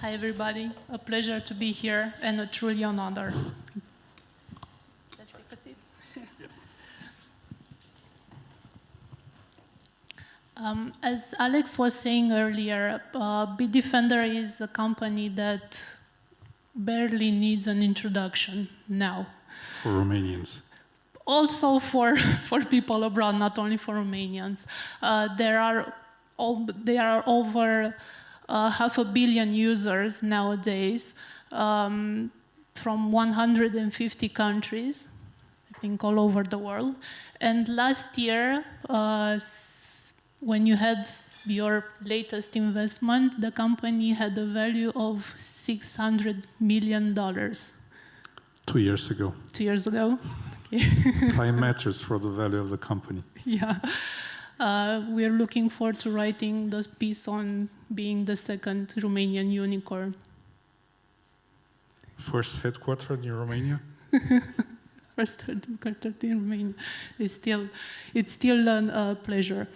Hi, everybody. A pleasure to be here and a truly an honor. Let's take a seat. As Alex was saying earlier, Bitdefender is a company that barely needs an introduction now. For Romanians. Also for people abroad, not only for Romanians. There are over 500 million users nowadays from 150 countries, I think all over the world. And last year, when you had your latest investment, the company had a value of $600 million. 2 years ago. 2 years ago. Okay. Time matters for the value of the company. Yeah. We're looking forward to writing the piece on being the second Romanian unicorn. First headquartered in Romania? First headquartered in Romania. It's still a pleasure.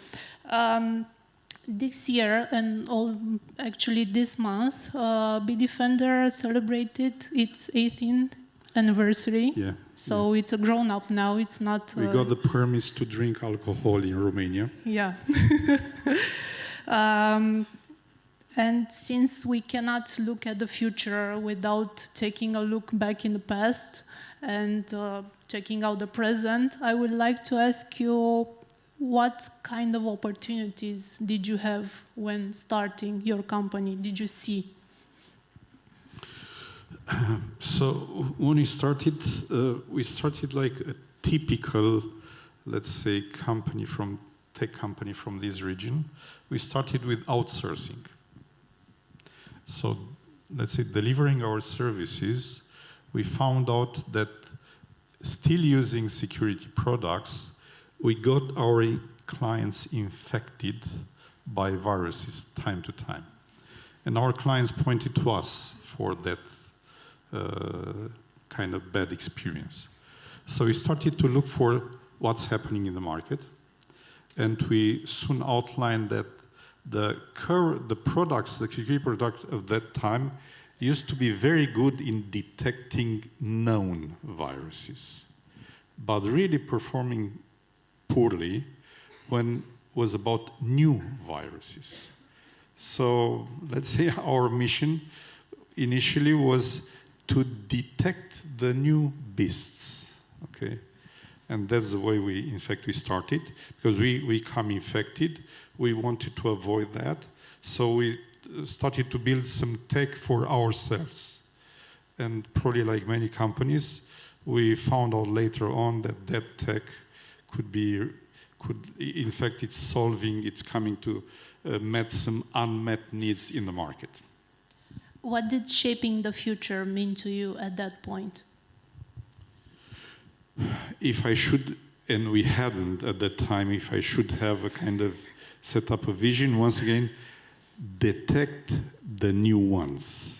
This year and actually this month, Bitdefender celebrated its 18th anniversary. Yeah. So it's a grown-up now. It's not. We got the permits to drink alcohol in Romania. Yeah. And since we cannot look at the future without taking a look back in the past and checking out the present, I would like to ask you, what kind of opportunities did you have when starting your company? Did you see? So when we started like a typical, let's say, tech company from this region. We started with outsourcing. So let's say delivering our services, we found out that still using security products, we got our clients infected by viruses time to time. And our clients pointed to us for that kind of bad experience. So we started to look for what's happening in the market, and we soon outlined that the products, the security products of that time, used to be very good in detecting known viruses, but really performing poorly when it was about new viruses. So let's say our mission initially was to detect the new beasts, okay? And that's the way we started, because we come infected. We wanted to avoid that. So we started to build some tech for ourselves. And probably like many companies, we found out later on that tech in fact, it's coming to meet some unmet needs in the market. What did shaping the future mean to you at that point? If I should, and we hadn't at that time, if I should have a kind of set up a vision, once again, detect the new ones,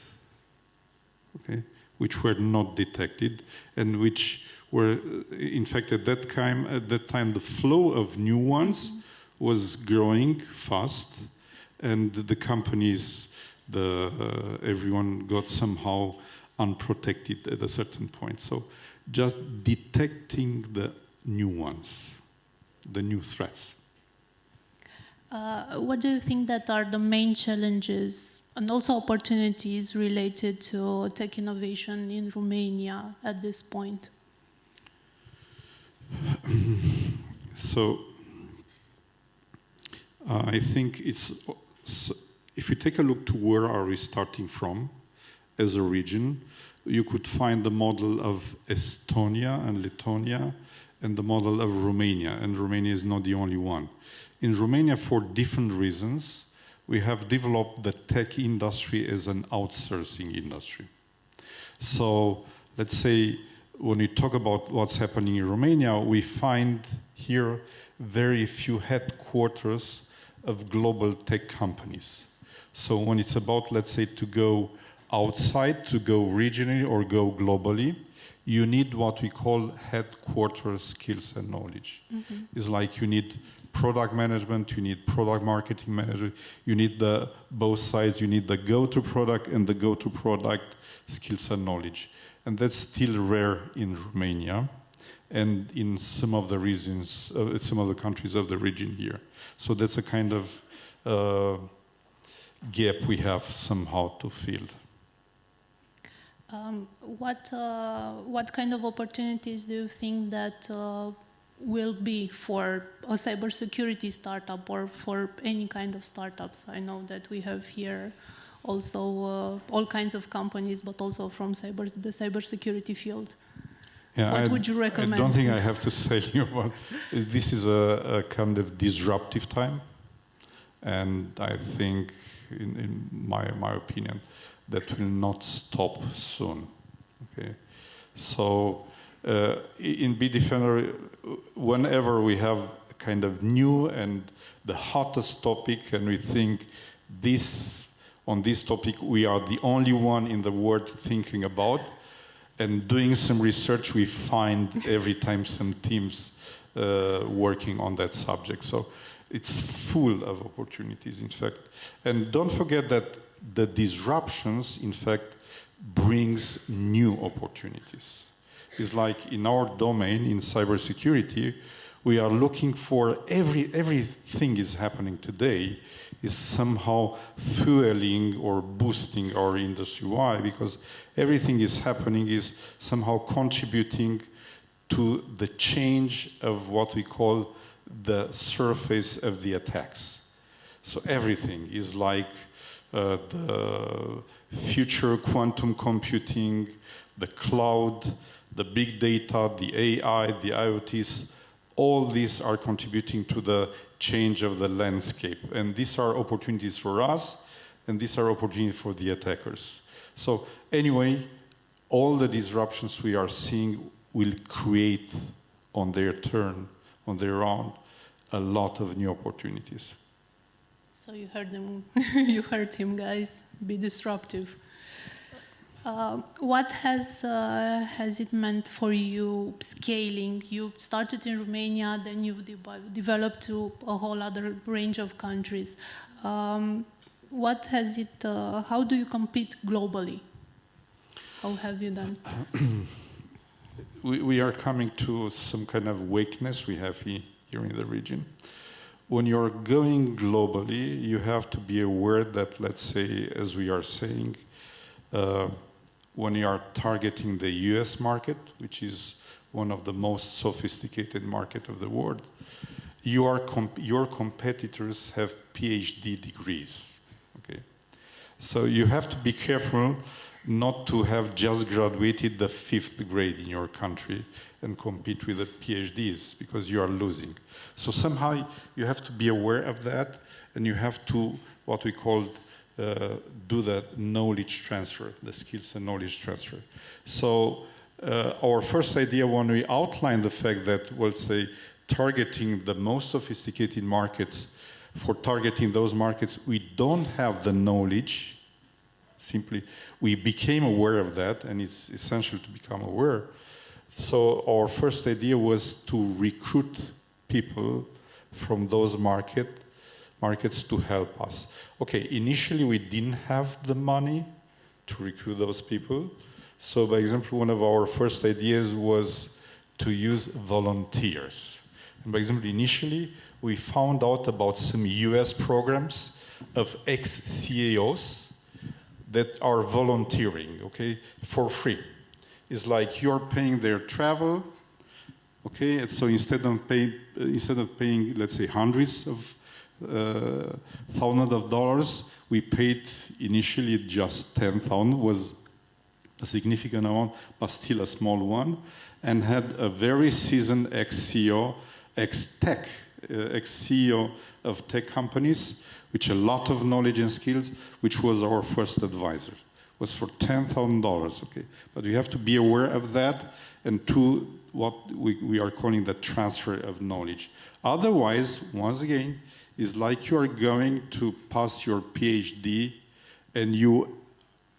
okay, which were not detected, and which were, in fact, at that time, the flow of new ones was growing fast, and the companies, everyone got somehow unprotected at a certain point. So just detecting the new ones, the new threats. What do you think that are the main challenges and also opportunities related to tech innovation in Romania at this point? So I think if you take a look to where are we starting from as a region, you could find the model of Estonia and Lithuania and the model of Romania, and Romania is not the only one. In Romania, for different reasons, we have developed the tech industry as an outsourcing industry. So let's say when we talk about what's happening in Romania, we find here very few headquarters of global tech companies. So when it's about, let's say, to go outside, to go regionally or go globally, you need what we call headquarters skills and knowledge. Mm-hmm. It's like you need product management, you need product marketing management, you need both sides, you need the go-to product and the go-to product skills and knowledge. And that's still rare in Romania and in some of the regions, some of the countries of the region here. So that's a kind of gap we have somehow to fill. What kind of opportunities do you think that will be for a cybersecurity startup or for any kind of startups? I know that we have here also all kinds of companies, but also from the cybersecurity field. Yeah, what would you recommend? I don't think I have to say you about this is a kind of disruptive time, and I think, in my opinion, that will not stop soon. Okay, so in Bitdefender, whenever we have a kind of new and the hottest topic, and we think on this topic we are the only one in the world thinking about, and doing some research, we find every time some teams working on that subject. So it's full of opportunities, in fact. And don't forget that the disruptions, in fact, brings new opportunities. It's like in our domain, in cybersecurity, we are looking for everything is happening today is somehow fueling or boosting our industry. Why? Because everything is happening is somehow contributing to the change of what we call the surface of the attacks. So everything is like the future quantum computing, the cloud, the big data, the AI, the IoTs, all these are contributing to the change of the landscape. And these are opportunities for us, and these are opportunities for the attackers. So anyway, all the disruptions we are seeing will create on their turn, on their own, a lot of new opportunities. So you heard them, you heard him, guys. Be disruptive. What has it meant for you scaling? You started in Romania, then you developed to a whole other range of countries. What has it? How do you compete globally? How have you done? We are coming to some kind of weakness we have here in the region. When you're going globally, you have to be aware that, let's say, as we are saying, when you are targeting the US market, which is one of the most sophisticated market of the world, your competitors have PhD degrees. Okay, so you have to be careful not to have just graduated the 5th grade in your country and compete with the PhDs, because you are losing. So somehow you have to be aware of that, and you have to, what we call, do the knowledge transfer, the skills and knowledge transfer. So our first idea when we outlined the fact that, we'll say, targeting the most sophisticated markets, for targeting those markets, we don't have the knowledge. Simply, we became aware of that, and it's essential to become aware. So our first idea was to recruit people from those markets to help us. Okay, initially we didn't have the money to recruit those people. So, by example, one of our first ideas was to use volunteers. And by example, initially we found out about some US programs of ex-CEOs that are volunteering, okay, for free. It's like you're paying their travel, okay, and so instead of paying, let's say, hundreds of thousands of dollars, we paid initially just 10,000, was a significant amount, but still a small one, and had a very seasoned ex-CEO, ex-CEO of tech companies, which a lot of knowledge and skills, which was our first advisor. Was for $10,000, okay? But we have to be aware of that, and to what we are calling the transfer of knowledge. Otherwise, once again, it's like you are going to pass your PhD and you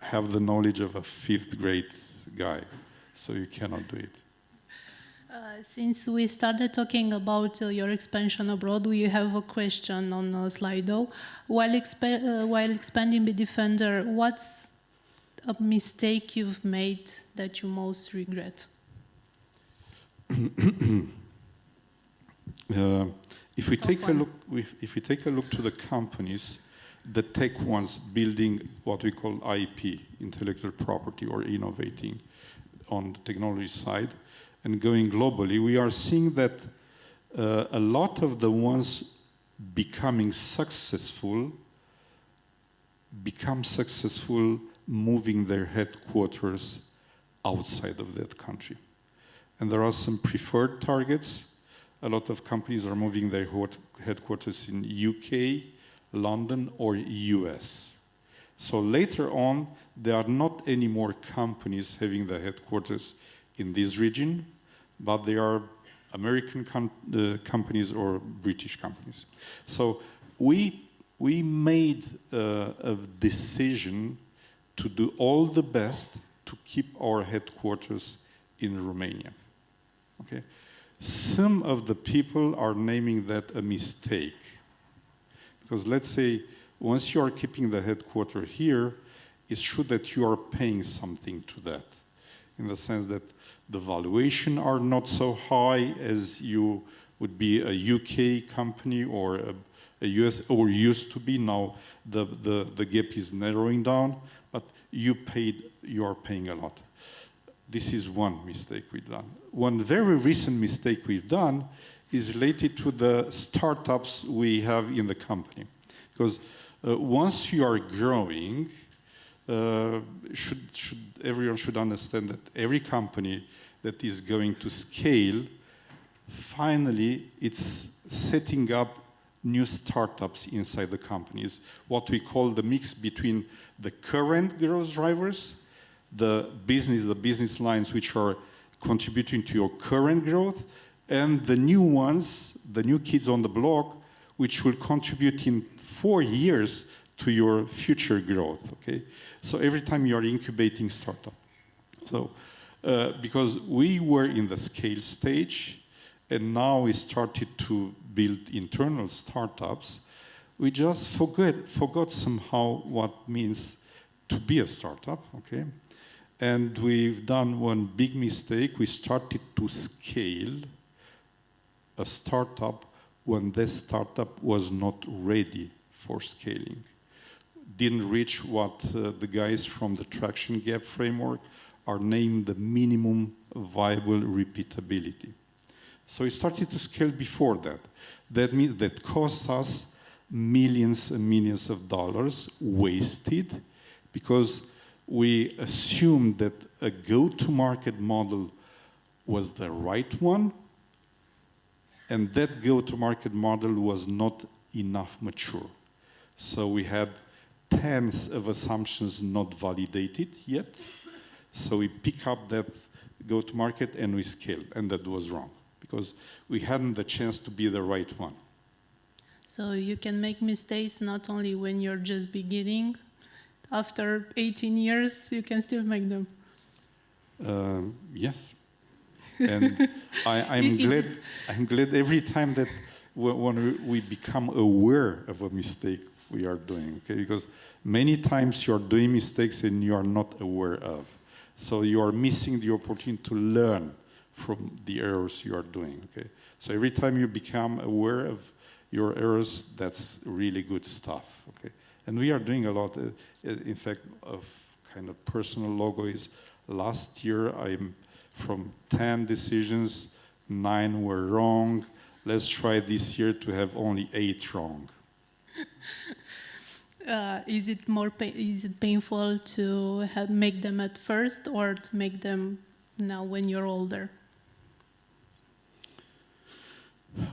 have the knowledge of a 5th grade guy, so you cannot do it. Since we started talking about your expansion abroad, we have a question on Slido. While expanding Bitdefender, what's a mistake you've made that you most regret? If we take a look to the companies, the tech ones building what we call IP, intellectual property, or innovating on the technology side, and going globally, we are seeing that a lot of the ones become successful moving their headquarters outside of that country. And there are some preferred targets. A lot of companies are moving their headquarters in UK, London, or US. So later on, there are not any more companies having their headquarters in this region, but they are American companies or British companies. So we made a decision to do all the best to keep our headquarters in Romania. Okay? Some of the people are naming that a mistake. Because let's say, once you are keeping the headquarters here, it's true that you are paying something to that, in the sense that the valuation are not so high as you would be a UK company or a US, or used to be. Now the gap is narrowing down, but you are paying a lot. This is one mistake we've done. One very recent mistake we've done is related to the startups we have in the company. Because once you are growing, everyone should understand that every company that is going to scale, finally, it's setting up new startups inside the companies, what we call the mix between the current growth drivers, the business lines which are contributing to your current growth, and the new ones, the new kids on the block, which will contribute in 4 years to your future growth, okay? So every time you are incubating startup. So, because we were in the scale stage, and now we started to build internal startups, we just forgot somehow what means to be a startup, okay? And we've done one big mistake. We started to scale a startup when this startup was not ready for scaling. Didn't reach what the guys from the Traction Gap framework are named the minimum viable repeatability. So we started to scale before that. That means that cost us millions and millions of dollars wasted because we assumed that a go-to-market model was the right one, and that go-to-market model was not enough mature. So we had tens of assumptions not validated yet. So we pick up that go-to-market and we scale, and that was wrong because we hadn't the chance to be the right one. So you can make mistakes not only when you're just beginning. After 18 years, you can still make them. Yes. And I'm glad every time that when we become aware of a mistake we are doing, okay? Because many times you are doing mistakes and you are not aware of. So you are missing the opportunity to learn from the errors you are doing, okay? So every time you become aware of your errors, that's really good stuff, okay? And we are doing a lot. In fact, of kind of personal logo is last year, I'm from 10 decisions, 9 were wrong. Let's try this year to have only 8 wrong. Is it painful to make them at first or to make them now when you're older?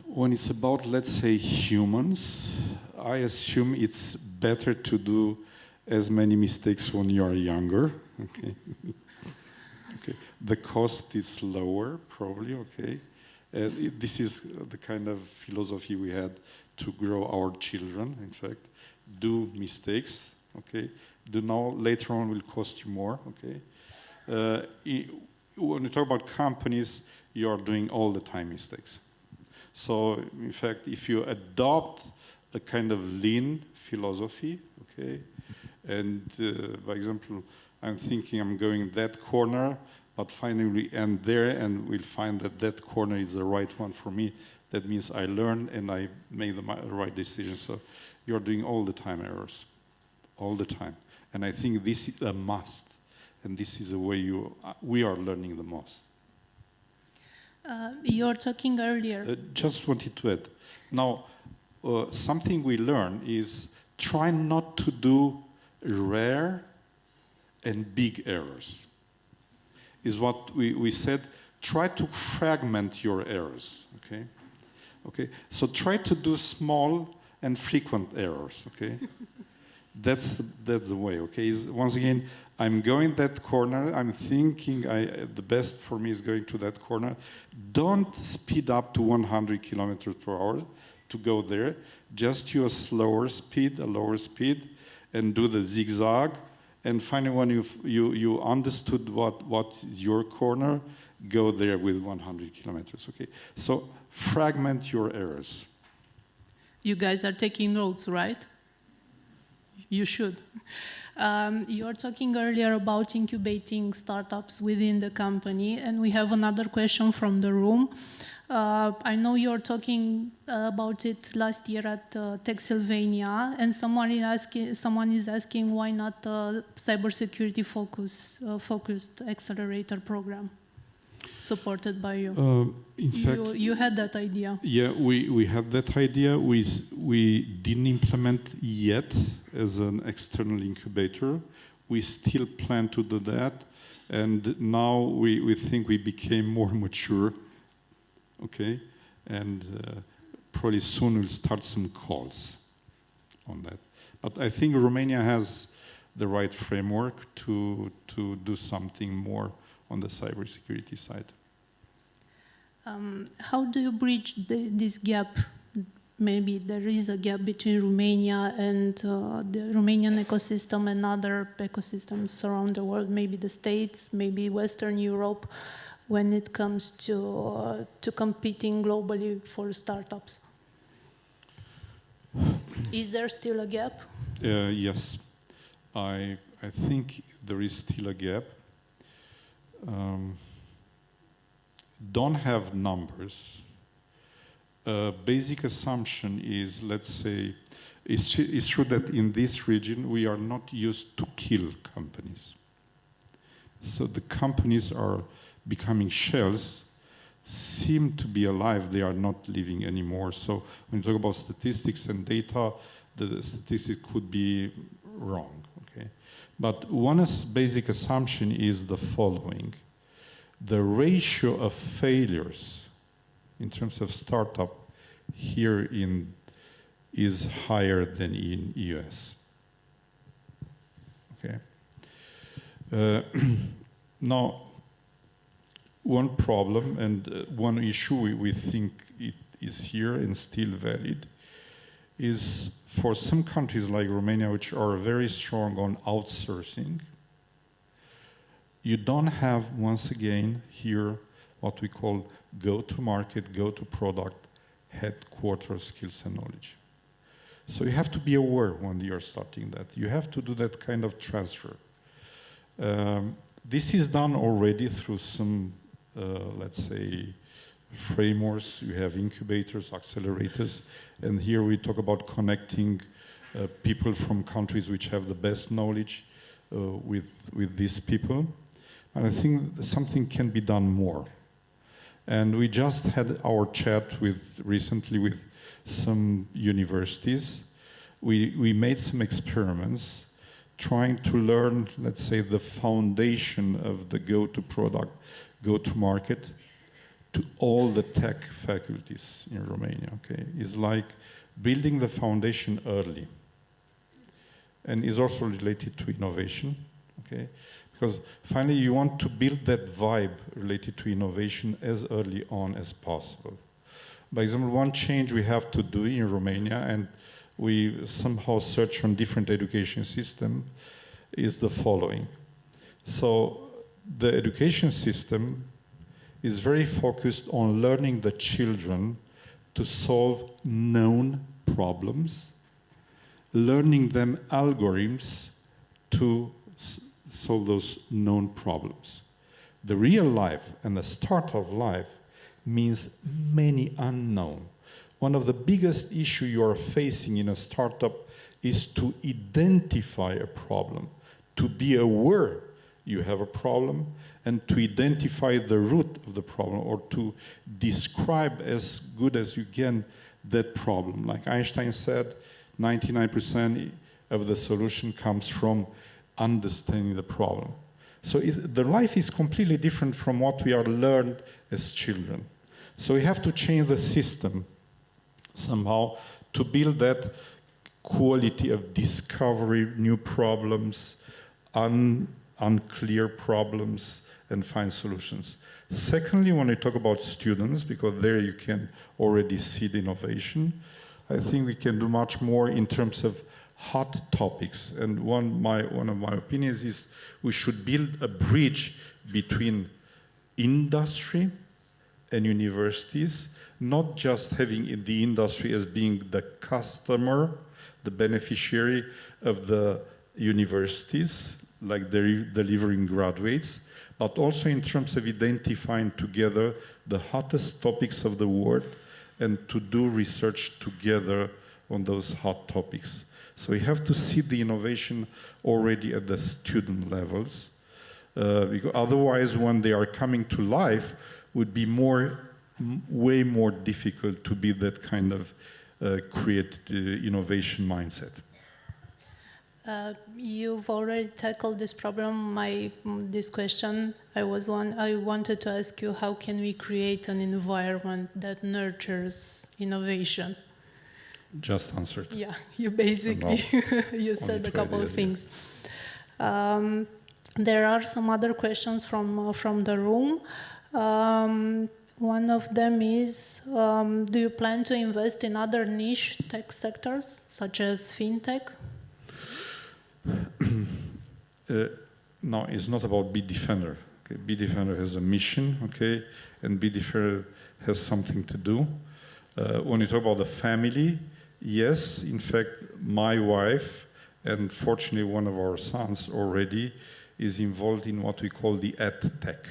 When it's about, let's say, humans, I assume it's better to do as many mistakes when you are younger. Okay. Okay. The cost is lower, probably. Okay. This is the kind of philosophy we had to grow our children. In fact, do mistakes. Okay. Do now later on will cost you more. Okay. when you talk about companies, you are doing all the time mistakes. So, in fact, if you adopt a kind of lean philosophy, okay, and by example, I'm thinking I'm going that corner, but finally end there and we'll find that that corner is the right one for me. That means I learn and I make the right decision. So you're doing all the time errors, all the time. And I think this is a must. And this is the way we are learning the most. You're talking earlier. Just wanted to add. Now, something we learn is try not to do rare and big errors. Is what we said, try to fragment your errors, okay? Okay, so try to do small and frequent errors, okay? That's the way, okay? Once again, I'm going that corner, I'm thinking the best for me is going to that corner. Don't speed up to 100 kilometers per hour to go there. Just use a lower speed, and do the zigzag. And finally, when you understood what is your corner, go there with 100 kilometers, okay? So fragment your errors. You guys are taking notes, right? You should. You were talking earlier about incubating startups within the company, and we have another question from the room. I know you were talking about it last year at Techsylvania, and someone is asking why not a cybersecurity focused accelerator program supported by you. In fact, you had that idea. Yeah, we had that idea. We didn't implement yet as an external incubator. We still plan to do that, and now we think we became more mature. Okay, and probably soon we'll start some calls on that. But I think Romania has the right framework to do something more on the cybersecurity side. How do you bridge this gap? Maybe there is a gap between Romania and the Romanian ecosystem and other ecosystems around the world, maybe the States, maybe Western Europe, when it comes to competing globally for startups. Is there still a gap? Yes, I think there is still a gap. Don't have numbers. Basic assumption is, let's say, it's true that in this region we are not used to kill companies. So the companies are becoming shells, seem to be alive, they are not living anymore. So when you talk about statistics and data, the statistics could be wrong, okay? But one basic assumption is the following. The ratio of failures in terms of startup here is higher than in US, okay? Now, one problem and one issue we think it is here and still valid is for some countries like Romania, which are very strong on outsourcing, you don't have, once again, here what we call go-to-market, go-to-product, headquarters skills and knowledge. So you have to be aware when you're starting that. You have to do that kind of transfer. This is done already through some, let's say, frameworks. You have incubators, accelerators, and here we talk about connecting people from countries which have the best knowledge with these people. And I think something can be done more. And we just had our chat recently with some universities. We made some experiments trying to learn, let's say, the foundation of the go-to-product, go-to-market to all the tech faculties in Romania, okay? It's like building the foundation early. And is also related to innovation, okay? Because finally you want to build that vibe related to innovation as early on as possible. By example, one change we have to do in Romania, and we somehow search on different education systems, is the following. So the education system is very focused on learning the children to solve known problems, learning them algorithms to solve those known problems. The real life and the startup life means many unknown. One of the biggest issues you are facing in a startup is to identify a problem, to be aware you have a problem, and to identify the root of the problem, or to describe as good as you can that problem. Like Einstein said, 99% of the solution comes from understanding the problem. So the life is completely different from what we are learned as children. So we have to change the system somehow to build that quality of discovery, new problems, unclear problems, and find solutions. Secondly, when we talk about students, because there you can already see the innovation, I think we can do much more in terms of hot topics. And one of my opinions is we should build a bridge between industry and universities, not just having the industry as being the customer, the beneficiary of the universities, like they're delivering graduates, but also in terms of identifying together the hottest topics of the world and to do research together on those hot topics. So we have to see the innovation already at the student levels, because otherwise when they are coming to life, would be way more difficult to be that kind of create innovation mindset. You've already tackled this problem. This question, I wanted to ask you, how can we create an environment that nurtures innovation? Just answered. Yeah, you basically, you said a couple of things. There are some other questions from the room. One of them is, do you plan to invest in other niche tech sectors, such as fintech? No, it's not about Bitdefender. Okay? Bitdefender has a mission, okay, and Bitdefender has something to do. When you talk about the family, yes, in fact, my wife, and fortunately one of our sons already, is involved in what we call the ed tech.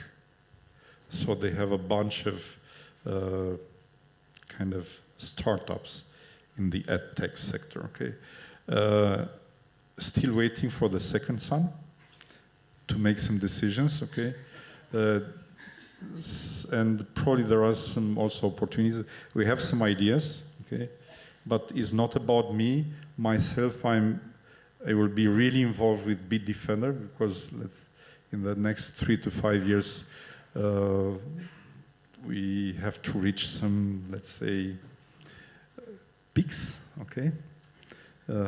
So they have a bunch of kind of startups in the ed tech sector, okay? Still waiting for the second son to make some decisions, okay? And probably there are some also opportunities. We have some ideas, okay? But it's not about me. Myself, I will be really involved with Bitdefender because in the next 3 to 5 years, we have to reach some, let's say, peaks, okay?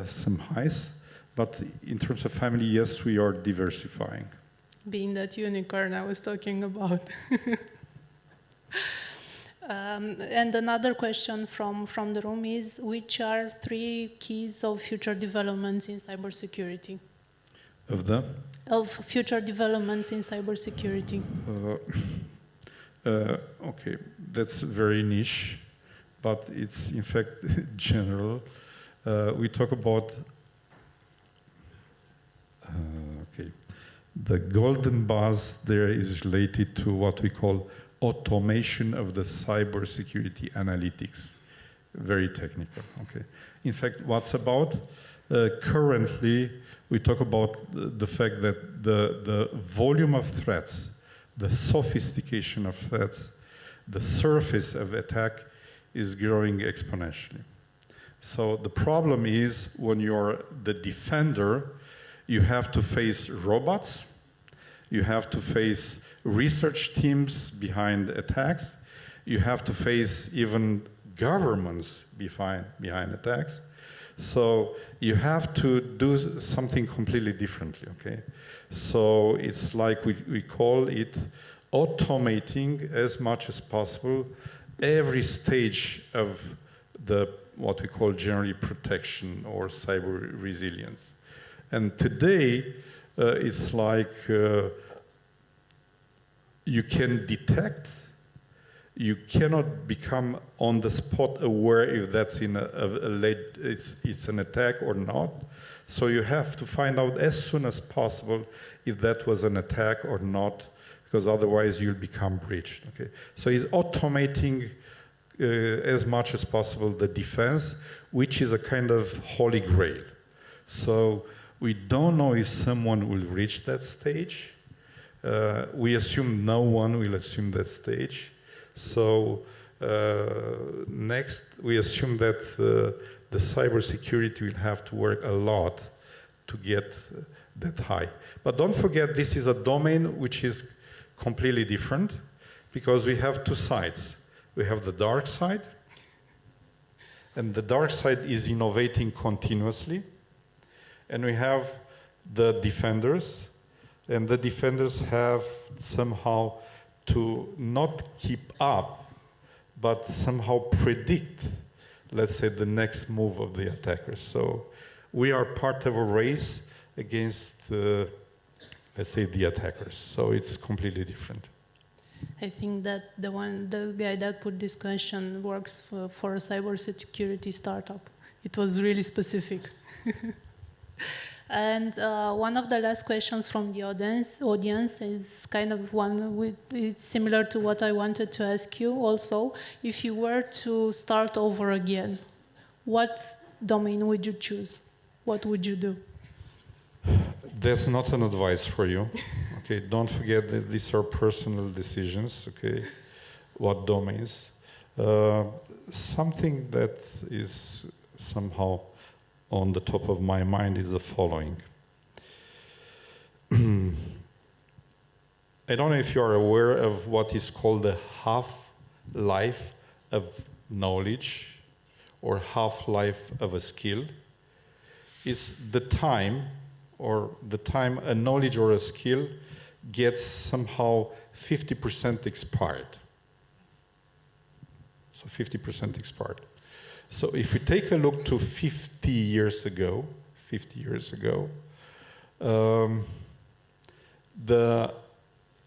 Some highs. But in terms of family, yes, we are diversifying. Being that unicorn I was talking about. And another question from the room is, which are 3 keys of future developments in cybersecurity? Of future developments in cybersecurity. Okay, that's very niche, but it's in fact general. We talk about okay. The golden buzz there is related to what we call automation of the cybersecurity analytics. Very technical, okay. In fact, what's about? Currently, we talk about the fact that the volume of threats, the sophistication of threats, the surface of attack is growing exponentially. So the problem is when you're the defender, you have to face robots, you have to face research teams behind attacks, you have to face even governments behind attacks. So you have to do something completely differently, okay? So it's like we call it automating as much as possible every stage of what we call generally protection or cyber resilience. And today, it's like you can detect. You cannot become on the spot aware if that's it's an attack or not. So you have to find out as soon as possible if that was an attack or not, because otherwise you'll become breached. Okay? So he's automating as much as possible the defense, which is a kind of holy grail. So we don't know if someone will reach that stage. We assume no one will assume that stage. So next, we assume that the cybersecurity will have to work a lot to get that high. But don't forget, this is a domain which is completely different, because we have two sides. We have the dark side, and the dark side is innovating continuously. And we have the defenders, and the defenders have somehow to not keep up, but somehow predict, let's say, the next move of the attackers. So we are part of a race against, let's say, the attackers. So it's completely different. I think that the guy that put this question works for a cybersecurity startup. It was really specific. And one of the last questions from the audience is kind of one it's similar to what I wanted to ask you also. If you were to start over again, what domain would you choose? What would you do? That's not an advice for you. Okay, don't forget that these are personal decisions. Okay, what domains? Something that is somehow on the top of my mind is the following. I don't know if you are aware of what is called the half-life of knowledge or half-life of a skill. It's the time a knowledge or a skill gets somehow 50% expired. So 50% expired. So if we take a look to 50 years ago, the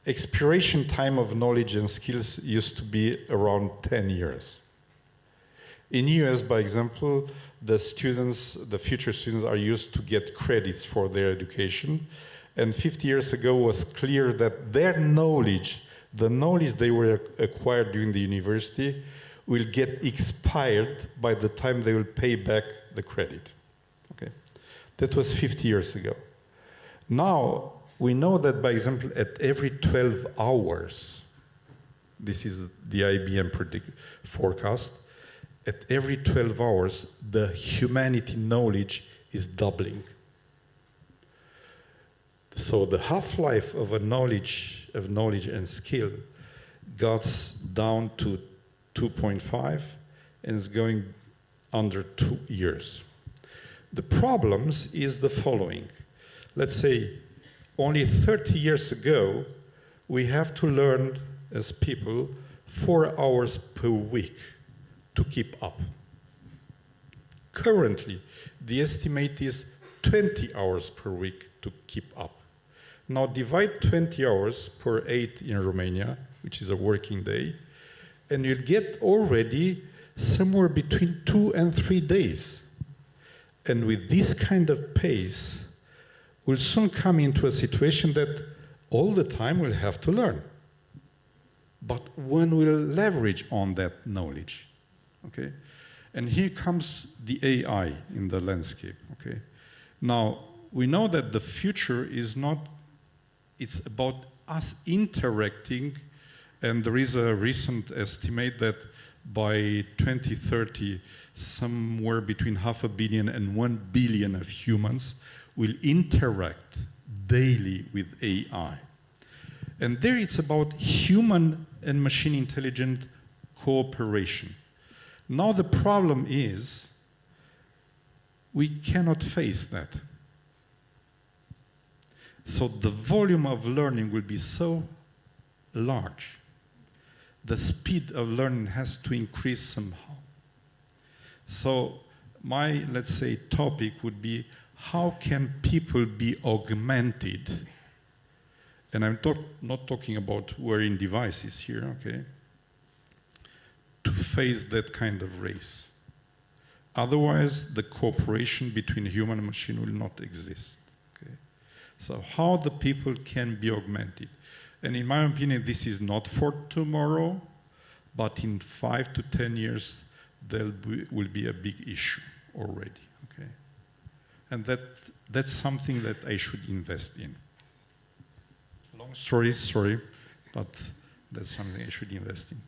expiration time of knowledge and skills used to be around 10 years. In US, by example, the future students are used to get credits for their education. And 50 years ago was clear that their knowledge, the knowledge they were acquired during the university, will get expired by the time they will pay back the credit. Okay, that was 50 years ago. Now, we know that, by example, at every 12 hours, this is the IBM forecast, at every 12 hours, the humanity knowledge is doubling. So the half-life of knowledge and skill got down to 2.5 and is going under 2 years. The problems is the following. Let's say only 30 years ago, we have to learn as people 4 hours per week to keep up. Currently, the estimate is 20 hours per week to keep up. Now divide 20 hours per 8 in Romania, which is a working day, and you'll get already somewhere between 2 and 3 days. And with this kind of pace, we'll soon come into a situation that all the time we'll have to learn. But when we'll leverage on that knowledge, okay? And here comes the AI in the landscape, okay? Now, we know that the future is not, it's about us interacting, and there is a recent estimate that by 2030, somewhere between 500 million and 1 billion of humans will interact daily with AI. And there it's about human and machine intelligent cooperation. Now the problem is we cannot face that. So the volume of learning will be so large. The speed of learning has to increase somehow. So my, let's say, topic would be how can people be augmented and I'm not talking about wearing devices here, okay, to face that kind of race. Otherwise, the cooperation between human and machine will not exist. Okay? So how the people can be augmented. And in my opinion, this is not for tomorrow, but in 5 to 10 years, there will be a big issue already. Okay? And that's something that I should invest in. Long story, sorry, but that's something I should invest in.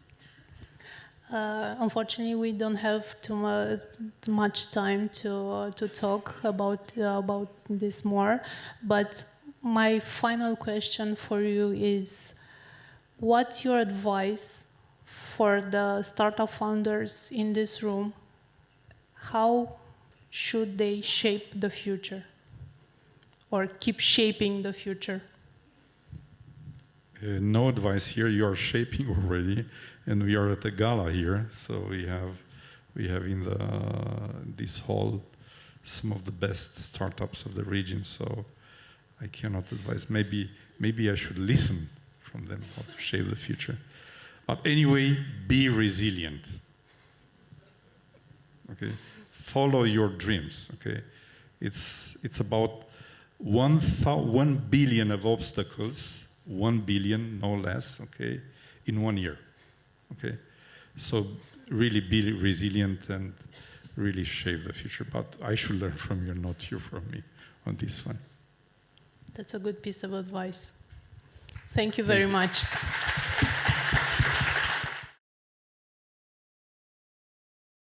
Unfortunately, we don't have too much time to talk about this more. But my final question for you is, what's your advice for the startup founders in this room? How should they shape the future, or keep shaping the future? No advice here. You are shaping already, and we are at the gala here. So we have in this hall some of the best startups of the region. So I cannot advise. Maybe I should listen from them how to shape the future. But anyway, be resilient. Okay, follow your dreams. Okay, it's about 1 billion of obstacles. 1 billion, no less, okay, in 1 year, okay? So really be resilient and really shape the future. But I should learn from you, not you from me on this one. That's a good piece of advice. Thank you very much.